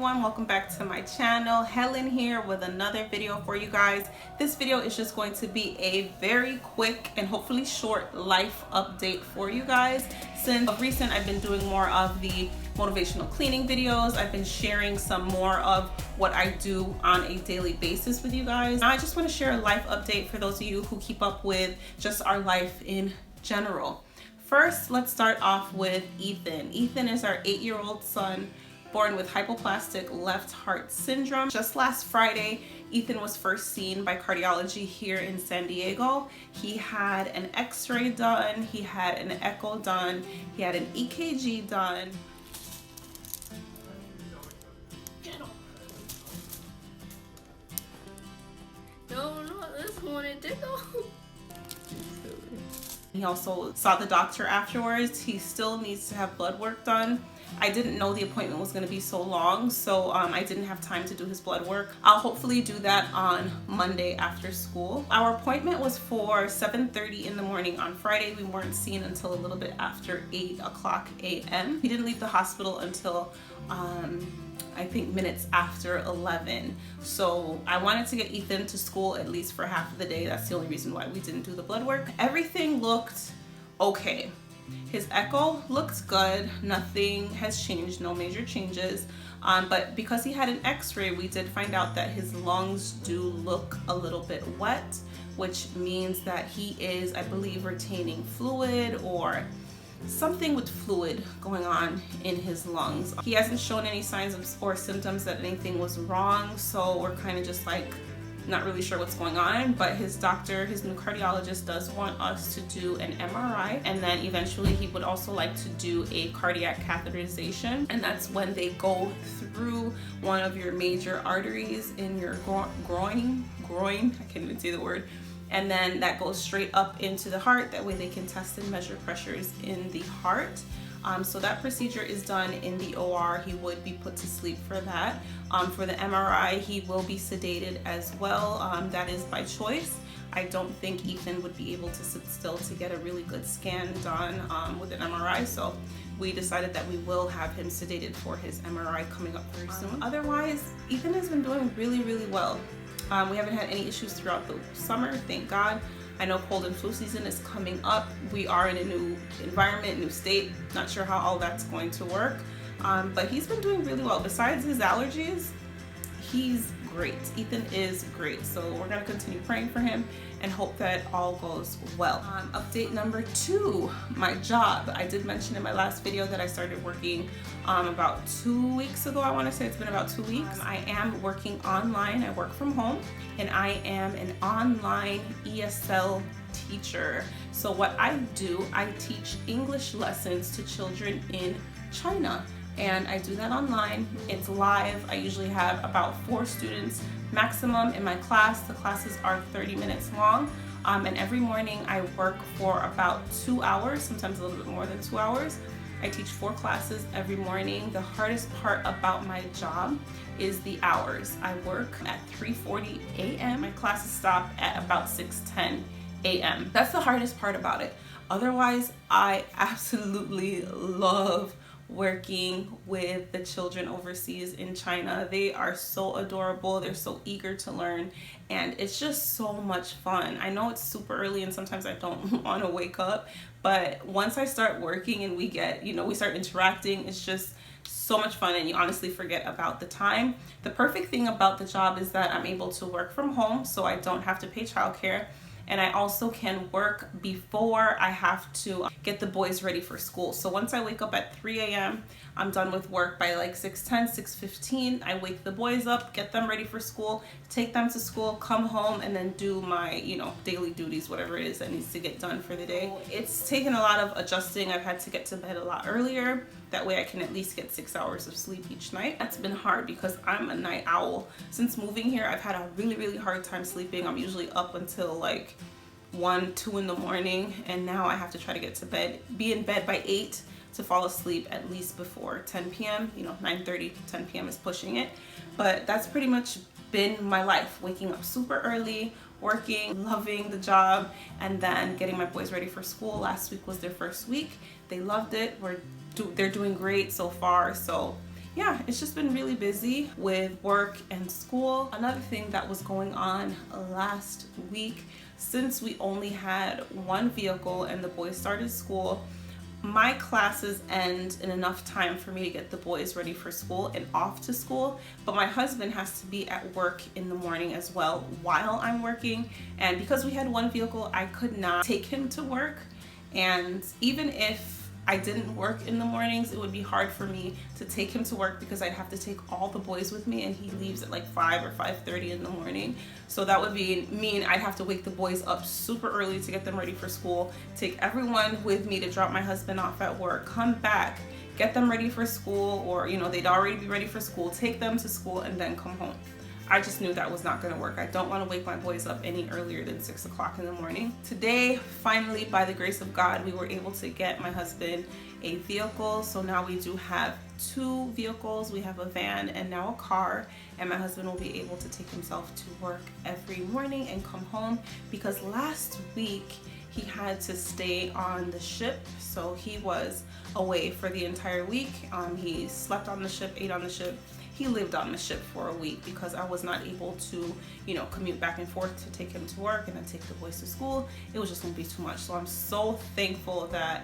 everyone, welcome back to my channel. Helen here with another video for you guys. This video is just going to be a very quick and hopefully short life update for you guys. Since of recent I've been doing more of the motivational cleaning videos. I've been sharing some more of what I do on a daily basis with you guys. Now I just want to share a life update for those of you who keep up with just our life in general. First, let's start off with Ethan. Ethan is our 8-year-old son born with hypoplastic left heart syndrome. Just last Friday, Ethan was first seen by Cardiology here in San Diego. He had an x-ray done, he had an echo done, he had an EKG done. No, this one it did go. He also saw the doctor afterwards. He still needs to have blood work done. I didn't know the appointment was going to be so long, so I didn't have time to do his blood work. I'll hopefully do that on Monday after school. Our appointment was for 7:30 in the morning on Friday. We weren't seen until a little bit after 8 o'clock a.m. He didn't leave the hospital until I think minutes after 11. So I wanted to get Ethan to school at least for half of the day. That's the only reason why we didn't do the blood work. Everything looked okay. His echo looked good. Nothing has changed, no major changes. But because he had an x-ray, we did find out that his lungs do look a little bit wet, which means that he is, I believe, retaining fluid or something with fluid going on in his lungs. He hasn't shown any signs or symptoms that anything was wrong, so we're kind of just like not really sure what's going on. But his doctor, his new cardiologist, does want us to do an MRI, and then eventually he would also like to do a cardiac catheterization, and that's when they go through one of your major arteries in your groin, I can't even say the word, and then that goes straight up into the heart. That way they can test and measure pressures in the heart. So that procedure is done in the OR. He would be put to sleep for that. For the MRI, he will be sedated as well. That is by choice. I don't think Ethan would be able to sit still to get a really good scan done with an MRI. So we decided that we will have him sedated for his MRI coming up very soon. Otherwise, Ethan has been doing really, really well. We haven't had any issues throughout the summer, thank God. I know cold and flu season is coming up. We are in a new environment, new state. Not sure how all that's going to work, but he's been doing really well. Besides his allergies, he's great. Ethan is great. So we're gonna continue praying for him and hope that all goes well. Update number 2, my job. I did mention in my last video that I started working about 2 weeks ago. I want to say it's been about 2 weeks. I am working online. I work from home, and I am an online ESL teacher. So what I do, I teach English lessons to children in China. And I do that online. It's live. I usually have about 4 students maximum in my class. The classes are 30 minutes long. And every morning I work for about 2 hours, sometimes a little bit more than 2 hours. I teach 4 classes every morning. The hardest part about my job is the hours. I work at 3:40 a.m. My classes stop at about 6:10 a.m. That's the hardest part about it. Otherwise, I absolutely love working with the children overseas in China. They are so adorable. They're so eager to learn, and it's just so much fun. I know it's super early and sometimes I don't want to wake up, but once I start working and we get, we start interacting, it's just so much fun, and you honestly forget about the time. The perfect thing about the job is that I'm able to work from home, so I don't have to pay childcare. And I also can work before I have to get the boys ready for school. So once I wake up at 3 a.m., I'm done with work by like 6:10, 6:15. I wake the boys up, get them ready for school, take them to school, come home, and then do my, daily duties, whatever it is that needs to get done for the day. It's taken a lot of adjusting. I've had to get to bed a lot earlier. That way I can at least get 6 hours of sleep each night. That's been hard because I'm a night owl. Since moving here, I've had a really, really hard time sleeping. I'm usually up until like 1, 2 in the morning, and now I have to try to get to bed, be in bed by 8 to fall asleep at least before 10 p.m. 9:30 to 10 p.m. is pushing it. But that's pretty much been my life, waking up super early, working, loving the job, and then getting my boys ready for school. Last week was their first week. They loved it. They're doing great so far. So yeah, it's just been really busy with work and school. Another thing that was going on last week, since we only had one vehicle and the boys started school, my classes end in enough time for me to get the boys ready for school and off to school, but my husband has to be at work in the morning as well while I'm working. And because we had one vehicle, I could not take him to work. And even if I didn't work in the mornings, it would be hard for me to take him to work because I'd have to take all the boys with me, and he leaves at like 5 or 5:30 in the morning. So that would mean I'd have to wake the boys up super early to get them ready for school, take everyone with me to drop my husband off at work, come back, get them ready for school, or they'd already be ready for school, take them to school, and then come home. I just knew that was not going to work. I don't want to wake my boys up any earlier than 6 o'clock in the morning. Today, finally, by the grace of God, we were able to get my husband a vehicle. So now we do have 2 vehicles. We have a van and now a car. And my husband will be able to take himself to work every morning and come home, because last week he had to stay on the ship. So he was away for the entire week. He slept on the ship, ate on the ship. He lived on the ship for a week because I was not able to, commute back and forth to take him to work and then take the boys to school. It was just gonna be too much. So I'm so thankful that,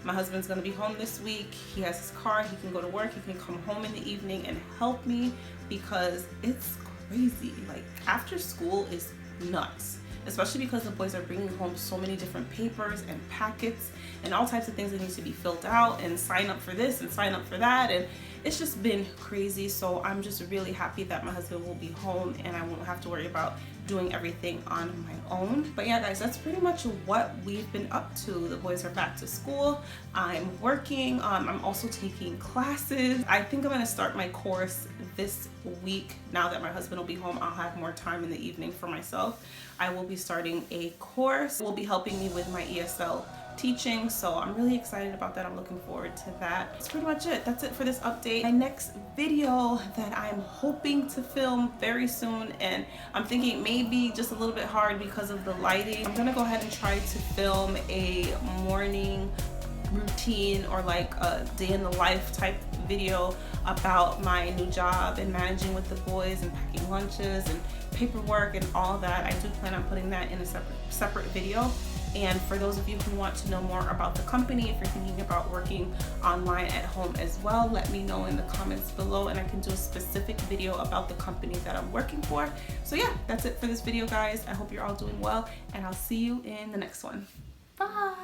my husband's gonna be home this week. He has his car, he can go to work, he can come home in the evening and help me, because it's crazy. Like, after school is nuts. Especially because the boys are bringing home so many different papers and packets and all types of things that need to be filled out and sign up for this and sign up for that, and it's just been crazy. So I'm just really happy that my husband will be home and I won't have to worry about doing everything on my own. But yeah, guys, that's pretty much what we've been up to. The boys are back to school. I'm working. I'm also taking classes. I think I'm gonna start my course this week. Now that my husband will be home, I'll have more time in the evening for myself. I will be starting a course. It will be helping me with my ESL teaching, so I'm really excited about that. I'm looking forward to that. That's pretty much it. That's it for this update. My next video that I'm hoping to film very soon, and I'm thinking maybe just a little bit hard because of the lighting, I'm gonna go ahead and try to film a morning routine or like a day in the life type video about my new job and managing with the boys and packing lunches and paperwork and all that. I do plan on putting that in a separate video. And for those of you who want to know more about the company, if you're thinking about working online at home as well, let me know in the comments below and I can do a specific video about the company that I'm working for. So yeah, that's it for this video, guys. I hope you're all doing well, and I'll see you in the next one. Bye.